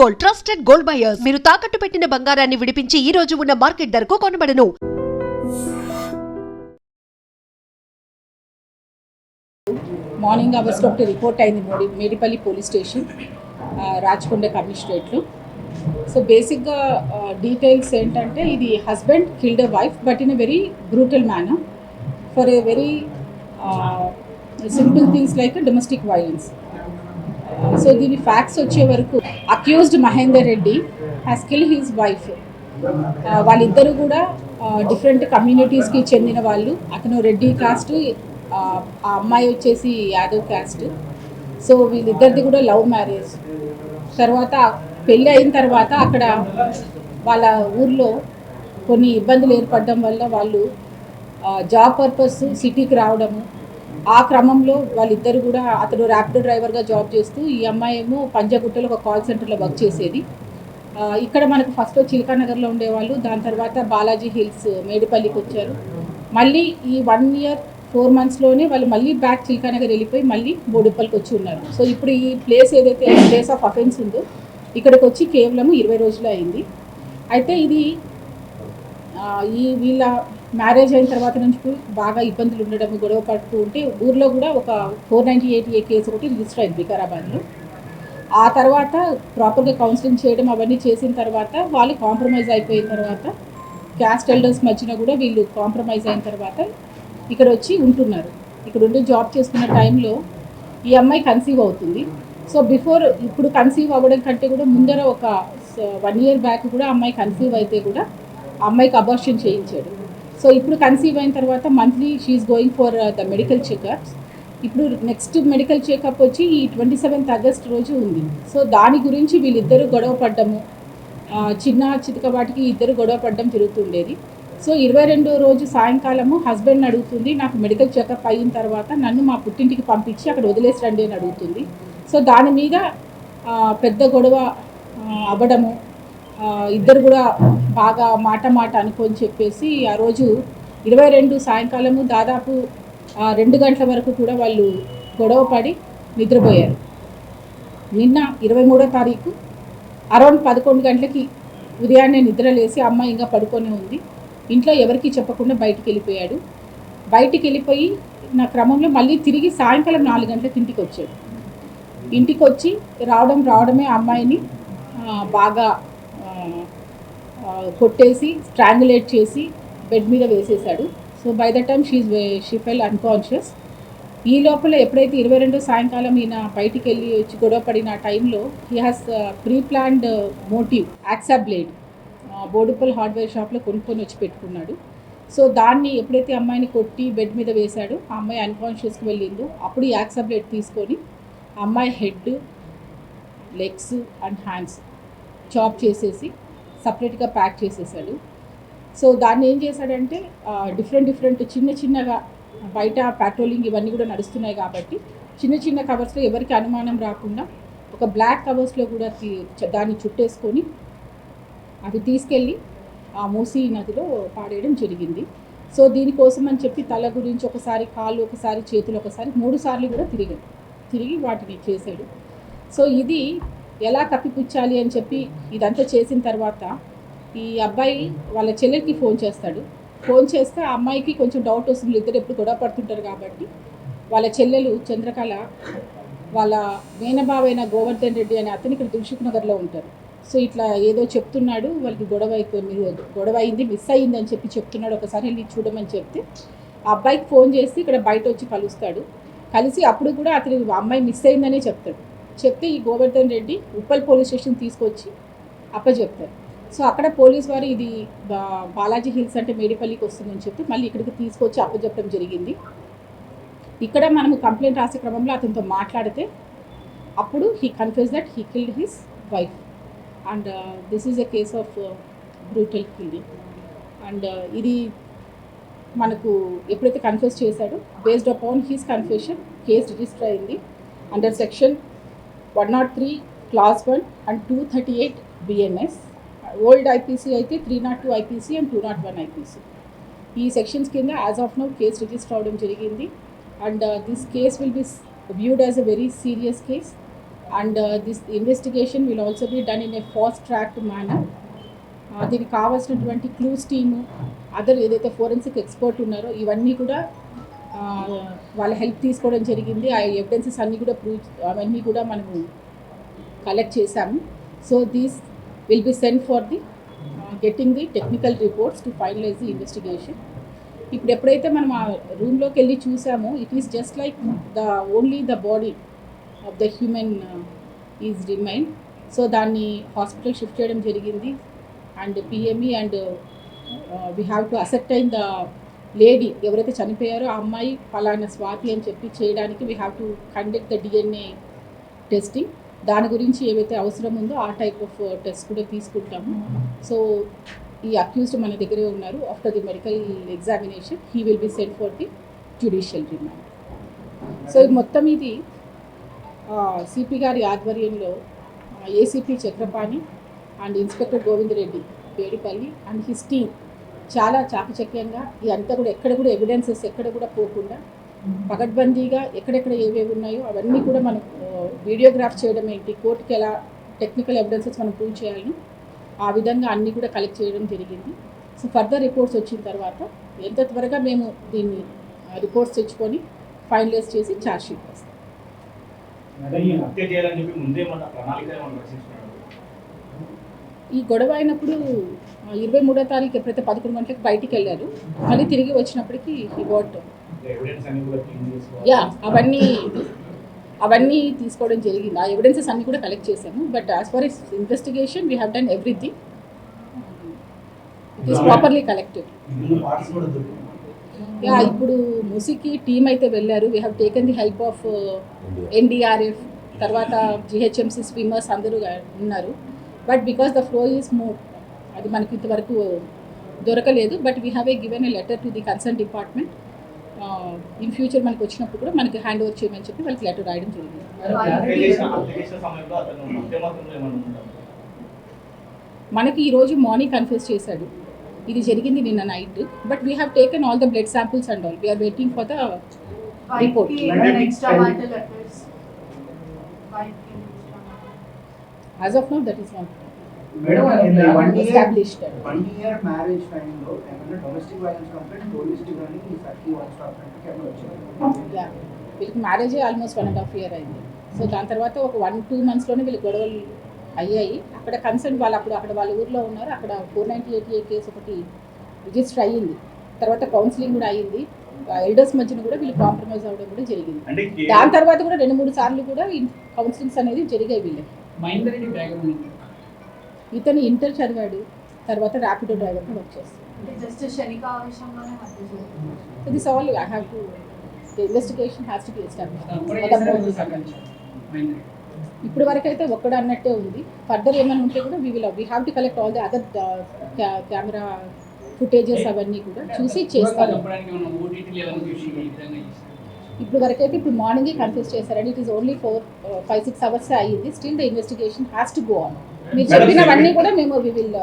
Gold, trusted gold buyers. మీరు తాకట్టు పెట్టిన బంగారాన్ని విడిపించి ఈ రోజు ఉన్న మార్కెట్ ధరకు కొనబడను. మార్నింగ్ అవర్స్లో ఒకటి రిపోర్ట్ అయింది మేడిపల్లి పోలీస్ స్టేషన్ రాచకొండ కమిషనరేట్లో. సో బేసిక్గా డీటెయిల్స్ ఏంటంటే ఇది husband killed a wife but in a very brutal manner for a very simple things like domestic violence. So దీని ఫ్యాక్ట్స్ వచ్చే వరకు accused Mahender Reddy has kill his wife. వాళ్ళిద్దరూ కూడా డిఫరెంట్ కమ్యూనిటీస్కి చెందిన వాళ్ళు. అతను రెడ్డి కాస్ట్, ఆ అమ్మాయి వచ్చేసి యాదవ్ క్యాస్ట్. సో వీళ్ళిద్దరిది కూడా లవ్ మ్యారేజ్. తర్వాత పెళ్ళి అయిన తర్వాత అక్కడ వాళ్ళ ఊర్లో కొన్ని ఇబ్బందులు ఏర్పడడం వల్ల వాళ్ళు జాబ్ పర్పస్ సిటీకి రావడము. ఆ క్రమంలో వాళ్ళిద్దరు కూడా అతను ర్యాపిడో డ్రైవర్గా జాబ్ చేస్తూ, ఈ అమ్మాయి ఏమో పంజాగుట్టలో ఒక కాల్ సెంటర్లో వర్క్ చేసేది. ఇక్కడ మనకు ఫస్ట్ చిలకానగర్లో ఉండేవాళ్ళు, దాని తర్వాత బాలాజీ హిల్స్ మేడిపల్లికి వచ్చారు. మళ్ళీ ఈ 1 year 4 monthsలోనే వాళ్ళు మళ్ళీ బ్యాక్ చిలకానగర్ వెళ్ళిపోయి మళ్ళీ బోడుప్పల్కి వచ్చి ఉన్నారు. సో ఇప్పుడు ఈ ప్లేస్ ఏదైతే ప్లేస్ ఆఫ్ అఫెన్స్ ఉందో ఇక్కడికి వచ్చి కేవలం 20 రోజులు అయింది. అయితే ఇది వీళ్ళ మ్యారేజ్ అయిన తర్వాత నుంచి బాగా ఇబ్బందులు ఉండడం, గొడవ పడుతూ ఉంటే ఊర్లో కూడా ఒక 498A కేసు ఒకటి రిజిస్టర్ అయింది వికారాబాద్లో. ఆ తర్వాత ప్రాపర్గా కౌన్సిలింగ్ చేయడం అవన్నీ చేసిన తర్వాత వాళ్ళు కాంప్రమైజ్ అయిపోయిన తర్వాత క్యాస్ట్ ఎల్డర్స్ మధ్యన కూడా వీళ్ళు కాంప్రమైజ్ అయిన తర్వాత ఇక్కడ వచ్చి ఉంటున్నారు. ఇక్కడ ఉండి జాబ్ చేసుకున్న టైంలో ఈ అమ్మాయి కన్సీవ్ అవుతుంది. సో బిఫోర్ ఇప్పుడు కన్సీవ్ అవ్వడం కంటే కూడా ముందర ఒక 1 year బ్యాక్ కూడా అమ్మాయి కన్సీవ్ అయితే కూడా ఆ అమ్మాయికి అబార్షన్ చేయించాడు. సో ఇప్పుడు కన్సీవ్ అయిన తర్వాత monthly she is going for the medical checkups. ఇప్పుడు నెక్స్ట్ మెడికల్ చెకప్ వచ్చి ఈ 27th August రోజు ఉంది. సో దాని గురించి వీళ్ళిద్దరూ గొడవ పడ్డము, చిన్న చితక వాటికి ఇద్దరు గొడవ పడ్డం జరుగుతుండేది. సో 22వ రోజు సాయంకాలము హస్బెండ్ని అడుగుతుంది, నాకు మెడికల్ చెకప్ అయిన తర్వాత నన్ను మా పుట్టింటికి పంపించి అక్కడ వదిలేసి రండి అని అడుగుతుంది. సో దాని మీద పెద్ద గొడవ అవ్వడము, ఇద్దరు కూడా బాగా మాట అనుకొని చెప్పేసి ఆ రోజు 22 సాయంకాలము దాదాపు 2 గంటల వరకు కూడా వాళ్ళు గొడవ పడి నిద్రపోయారు. నిన్న 23వ తారీఖు అరౌండ్ 11 గంటలకి ఉదయాన్నే నిద్రలేసి అమ్మాయి ఇంకా పడుకొని ఉంది. ఇంట్లో ఎవరికి చెప్పకుండా బయటికి వెళ్ళిపోయాడు. బయటికి వెళ్ళిపోయి నా క్రమంలో మళ్ళీ తిరిగి సాయంకాలం 4 గంటలకు ఇంటికి వచ్చాడు. ఇంటికి వచ్చి రావడమే అమ్మాయిని బాగా కొట్టేసి స్ట్రాంగులేట్ చేసి బెడ్ మీద వేసేసాడు. So by the time she full unconscious. ఈ లోపల ఎప్పుడైతే 22 సాయంకాలం ఈయన బయటికి వెళ్ళి వచ్చి గొడవ పడిన టైంలో he has pre planned motive hacksaw blade Boduppal hardware షాప్లో కొనుక్కొని వచ్చి పెట్టుకున్నాడు. సో దాన్ని ఎప్పుడైతే అమ్మాయిని కొట్టి బెడ్ మీద వేశాడో ఆ అమ్మాయి అన్కాన్షియస్కి వెళ్ళిందో అప్పుడు ఈ యాక్సా బ్లేడ్ తీసుకొని అమ్మాయి head, legs and hands chop చేసేసి సపరేట్గా ప్యాక్ చేసేసాడు. సో దాన్ని ఏం చేశాడంటే డిఫరెంట్ చిన్నగా బయట పెట్రోలింగ్ ఇవన్నీ కూడా నడుస్తున్నాయి కాబట్టి చిన్న కవర్స్లో ఎవరికి అనుమానం రాకుండా ఒక బ్లాక్ కవర్స్లో కూడా దాన్ని చుట్టేసుకొని అవి తీసుకెళ్ళి ఆ మూసీ నదిలో పాడేయడం జరిగింది. సో దీనికోసం అని చెప్పి తల గురించి ఒకసారి, కాళ్ళు ఒకసారి, చేతులు ఒకసారి, 3 సార్లు కూడా తిరిగి వాటిని చేశాడు. సో ఇది ఎలా కప్పిపుచ్చాలి అని చెప్పి ఇదంతా చేసిన తర్వాత ఈ అబ్బాయి వాళ్ళ చెల్లెలకి ఫోన్ చేస్తాడు. ఫోన్ చేస్తే ఆ అమ్మాయికి కొంచెం డౌట్ వస్తుంది, ఇద్దరు ఎప్పుడు గొడవ పడుతుంటారు కాబట్టి. వాళ్ళ చెల్లెలు చంద్రకళ వాళ్ళ మేనబావైన గోవర్ధన్ రెడ్డి అనే అతను ఇక్కడ దిల్సుఖ్ నగర్లో ఉంటారు. సో ఇట్లా ఏదో చెప్తున్నాడు, వాళ్ళకి గొడవ అయింది, మిస్ అయ్యింది అని చెప్పి చెప్తున్నాడు, ఒకసారి వెళ్ళి చూడమని చెప్తే ఆ అబ్బాయికి ఫోన్ చేసి ఇక్కడ బయట వచ్చి కలుస్తాడు. కలిసి అప్పుడు కూడా అతని అమ్మాయి మిస్ అయిందనే చెప్తే ఈ గోవర్ధన్ రెడ్డి ఉప్పల్ పోలీస్ స్టేషన్ తీసుకొచ్చి అప్పచెప్తారు. సో అక్కడ పోలీస్ వారు ఇది బాలాజీ హిల్స్ అంటే మేడిపల్లికి వస్తుందని చెప్పి మళ్ళీ ఇక్కడికి తీసుకొచ్చి అప్పచెప్పడం జరిగింది. ఇక్కడ మనము కంప్లైంట్ రాసే క్రమంలో అతనితో మాట్లాడితే అప్పుడు he confess that he killed his wife and this is a case of brutal killing. And ఇది మనకు ఎప్పుడైతే కన్ఫెస్ చేశాడో based upon his confession case register అయింది under section 103 Clause 1 and 238 BNS. Old IPC అయితే 302 ఐపీసీ అండ్ 201 ఐపీసీ. ఈ సెక్షన్స్ కింద as of now case register అవడం జరిగింది. And this case will be viewed as a very serious case and this investigation will also be done in a fast track manner. దీనికి కావాల్సినటువంటి clues team, other ఏదైతే forensic expert ఉన్నారో ఇవన్నీ కూడా వాళ్ళ help తీసుకోవడం జరిగింది. ఆ ఎవిడెన్సెస్ అన్నీ కూడా అవన్నీ కూడా మనము కలెక్ట్ చేశాము. So these will be send for the getting the technical reports to finalise the investigation. ఇప్పుడు ఎప్పుడైతే మనం ఆ రూమ్లోకి వెళ్ళి చూసామో it is just like only the body of the human is remain. So దాన్ని హాస్పిటల్ షిఫ్ట్ చేయడం జరిగింది. And PME and we have to ascertain the lady ఎవరైతే చనిపోయారో ఆ అమ్మాయి ఫలానా స్వాతి అని చెప్పి చేయడానికి we have to conduct the DNA testing. దాని గురించి ఏవైతే అవసరం ఉందో ఆ టైప్ ఆఫ్ టెస్ట్ కూడా తీసుకుంటాము. సో ఈ అక్యూజ్డ్ మన దగ్గరే ఉన్నారు. After the medical examination he will be sent for the judicial remand. So ఇది మొత్తం ఇది సిపి గారి ఆధ్వర్యంలో ACP Chakrapani and inspector Govind Reddy Pedipalli and his team చాలా చాకచక్యంగా ఇదంతా కూడా ఎక్కడ కూడా ఎవిడెన్సెస్ ఎక్కడ కూడా పోకుండా పకడ్బందీగా ఎక్కడెక్కడ ఏవేవి ఉన్నాయో అవన్నీ కూడా మనం వీడియోగ్రాఫ్ చేయడం ఏంటి, కోర్టుకి ఎలా టెక్నికల్ ఎవిడెన్సెస్ మనం ప్రూవ్ చేయాలని ఆ విధంగా అన్నీ కూడా కలెక్ట్ చేయడం జరిగింది. సో ఫర్దర్ రిపోర్ట్స్ వచ్చిన తర్వాత ఎంత త్వరగా మేము దీన్ని రిపోర్ట్స్ తెచ్చుకొని ఫైనలైజ్ చేసి ఛార్జ్ షీట్ వేస్తాం. ఈ గొడవ అయినప్పుడు 23వ తారీఖు ఎప్పుడైతే 11 గంటలకు బయటికి వెళ్ళారు, మళ్ళీ తిరిగి వచ్చినప్పటికీ ఈ వాట్ అవన్నీ తీసుకోవడం జరిగింది. ఆ ఎవిడెన్సెస్ అన్నీ కూడా కలెక్ట్ చేశాము. But as far as investigation we have done everything. It is properly collected. ఇప్పుడు మూసీకి టీమ్ అయితే వెళ్ళారు. We have taken the help of NDRF, తర్వాత జిహెచ్ఎంసీ స్విమ్మర్స్ అందరూ ఉన్నారు. But because the flow is move, అది మనకి ఇంతవరకు దొరకలేదు. But we have given a letter to the concern department. In future మనకి వచ్చినప్పుడు కూడా మనకి హ్యాండ్ ఓవర్ చేయమని చెప్పి వాళ్ళకి లెటర్ రాయడం జరిగింది. మనకి ఈరోజు మార్నింగ్ కన్ఫ్యూజ్ చేశాడు, ఇది జరిగింది నిన్న night. But we have taken all the blood samples and all. We are waiting for the report. As of now, that is not established. 1 year marriage time lo emana domestic violence complaint police కి గాని ఈ సర్కి one stop centre కి అప్పుడు వచ్చారు. Yeah, వీళ్ళకి marriage almost 1.5 year అయింది. So దాని తర్వాత ఒక 1-2 monthsలోనే వీళ్ళకి గొడవలు అయ్యాయి. అక్కడ కన్సర్న్ వాళ్ళు అక్కడ వాళ్ళ ఊర్లో ఉన్నారు. అక్కడ 498A కేసు ఒకటి రిజిస్టర్ అయ్యింది. తర్వాత కౌన్సిలింగ్ కూడా అయ్యింది. ఎల్డర్స్ మధ్యన కూడా వీళ్ళు కాంప్రమైజ్ అవ్వడం కూడా జరిగింది. దాని తర్వాత కూడా 2-3 సార్లు కూడా కౌన్సిలింగ్స్ అనేది జరిగాయి వీళ్ళకి. ఇతను ఇంటర్ చదివాడు, తర్వాత ర్యాపిడో డ్రైవర్గా వర్క్ చేస్తాడు. This all I have to the investigation has to be established. ఇప్పుడు వరకు అయితే ఒక్కడ అన్నట్టే ఉంది. ఫర్దర్ ఏమైనా ఉంటే కూడా we have to collect all the other camera footages అవన్నీ కూడా చూసి చేస్తాను. ఇప్పుడు వరకైతే ఇప్పుడు మార్నింగే కన్ఫ్యూజ్ చేశారండి. ఇట్ ఈస్ ఓన్లీ 4-5-6 hours అయ్యింది. Still the investigation has to go on. మీరు చెప్పినవన్నీ కూడా మేము we will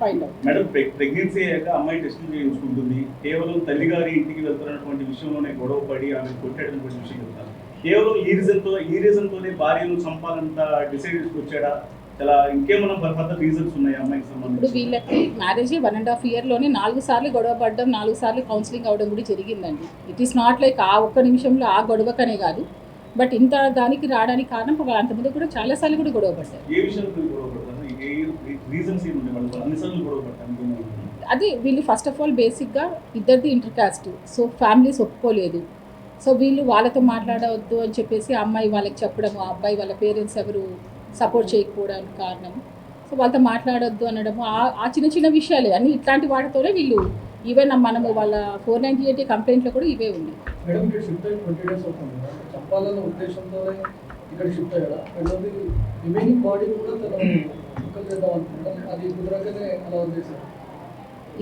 find out. Madam, pregnancy అయ్యాక అమ్మాయి టెస్టింగ్ చేయించుకుంటుంది. కేవలం తల్లిగారి ఇంటికి వెళ్తున్నటువంటి విషయంలోనే గొడవ పడి ఆమె కొట్టేటటువంటి విషయం చెప్తాను. కేవలం ఈ రీజన్తోనే భార్యను చంపాలంత డిసైడ్ చేసుకొచ్చాడా? చాలా ఇంకేమైనా ఫర్దర్ రీజన్స్ ఉన్నాయి అమ్మాయికి సంబంధించి? ఇప్పుడు వీళ్ళకి మ్యారేజ్ 1.5 yearలోనే 4 సార్లు గొడవ పడడం, 4 సార్లు కౌన్సిలింగ్ అవ్వడం కూడా జరిగిందండి. ఇట్ ఈస్ నాట్ లైక్ ఆ ఒక్క నిమిషంలో ఆ గొడవకనే కాదు. బట్ ఇంత దానికి రావడానికి కారణం అంతమంది కూడా చాలాసార్లు కూడా గొడవ పడ్డారు. ఏ విషయంలో గొడవ పడతారు? రీజన్స్ ఏముంటాయి వాళ్ళు అన్నిసార్లు గొడవ పడతానికి? అది వీళ్ళు ఫస్ట్ ఆఫ్ ఆల్ బేసిక్గా ఇద్దరిది ఇంటర్ కాస్ట్. సో ఫ్యామిలీస్ ఒప్పుకోలేదు. సో వీళ్ళు వాళ్ళతో మాట్లాడవద్దు అని చెప్పేసి అమ్మాయి వాళ్ళకి చెప్పడము, ఆ అబ్బాయి వాళ్ళ పేరెంట్స్ ఎవరు సపోర్ట్ చేయకపోవడానికి కారణం. సో వాళ్ళతో మాట్లాడొద్దు అనడము, ఆ చిన్న చిన్న విషయాలే అన్నీ. ఇట్లాంటి వాటితోనే వీళ్ళు ఈవెన్ మనము వాళ్ళ 498 కంప్లైంట్లో కూడా ఇవే ఉన్నాయి.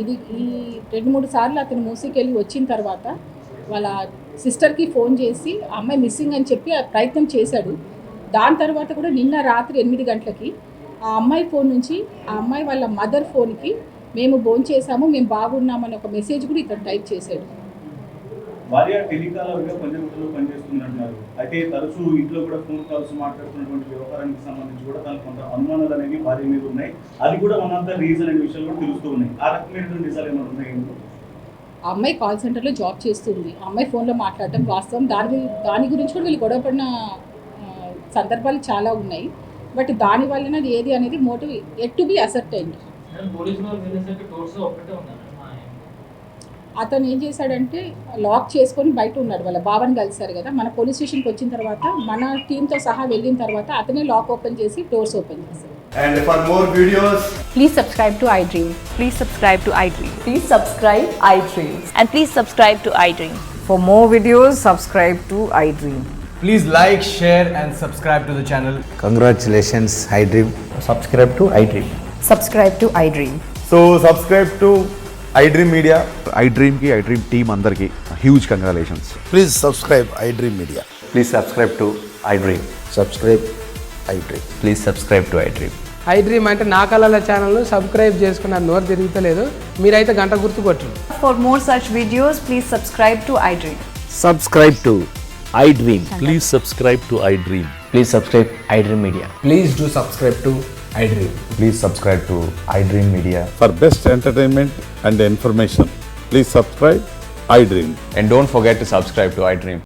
ఇది ఈ 2-3 సార్లు అతను మూసీకి వెళ్ళి వచ్చిన తర్వాత వాళ్ళ సిస్టర్కి ఫోన్ చేసి ఆ అమ్మాయి మిస్సింగ్ అని చెప్పి ప్రయత్నం చేశాడు. దాని తర్వాత కూడా నిన్న రాత్రి 8 గంటలకి ఆ అమ్మాయి ఫోన్ నుంచి ఆ అమ్మాయి వాళ్ళ మదర్ ఫోన్కి మేము భోంచేసాము, మేము బాగున్నామని ఒక మెసేజ్ కూడా ఇతను టైప్ చేశాడు. భార్య టెలికాలర్గా పంజగుట్టలో పనిచేస్తున్నట్టున్నారు. అయితే తరచూ ఇంట్లో కూడా ఫోన్ కాల్స్ మాట్లాడుతున్నటువంటి వ్యవహారానికి సంబంధించి కూడా తనకు కొంత అనుమానాలు అనేవి భార్య మీద ఉన్నాయి. అది కూడా వన్ ఆఫ్ ద రీజన్ అనే విషయాలు కూడా తెలుస్తూ ఉన్నాయి. ఆ రకమైనటువంటి నిజాలు ఏమైనా ఉన్నాయి? ఆ అమ్మాయి కాల్ సెంటర్లో జాబ్ చేస్తుంది. ఆ అమ్మాయి ఫోన్లో మాట్లాడటం వాస్తవం. దాని గురించి కూడా వీళ్ళు గొడవపడిన సందర్భాలు చాలా ఉన్నాయి. బట్ దాని వలన ఏది అనేది motive yet to be ascertained. అతను ఏం చేశాడంటే లాక్ చేసుకొని బయట ఉన్నాడు. వాళ్ళ బావని కలిశారు కదా, మన పోలీస్ స్టేషన్కి వచ్చిన తర్వాత మన టీంతో సహా వెళ్ళిన తర్వాత అతనే లాక్ ఓపెన్ చేసి డోర్స్ ఓపెన్ చేశారు. And for more videos, Please subscribe to iDream. Please subscribe to iDream. Please subscribe iDream. And please subscribe to iDream. For more videos, subscribe to iDream. please like, share and subscribe to the channel. Congratulations, iDream. Subscribe to iDream. Subscribe to iDream. So subscribe to iDream Media. iDream ki iDream team andarki huge congratulations. Please subscribe iDream Media. Please subscribe to iDream. Subscribe iDream. Please subscribe to iDream. iDream అంటే నా కళల ఛానల్ను subscribe చేసుకున్న నోరు తిరుగుతలేదు. మీరైతే గంట గుర్తు కొట్టండి. For more such videos, please subscribe to iDream. Subscribe to iDream. Please subscribe to iDream. Please subscribe iDream Media. Please do subscribe to iDream. Please subscribe to iDream Media. For best entertainment and information, please subscribe iDream. And don't forget to subscribe to iDream.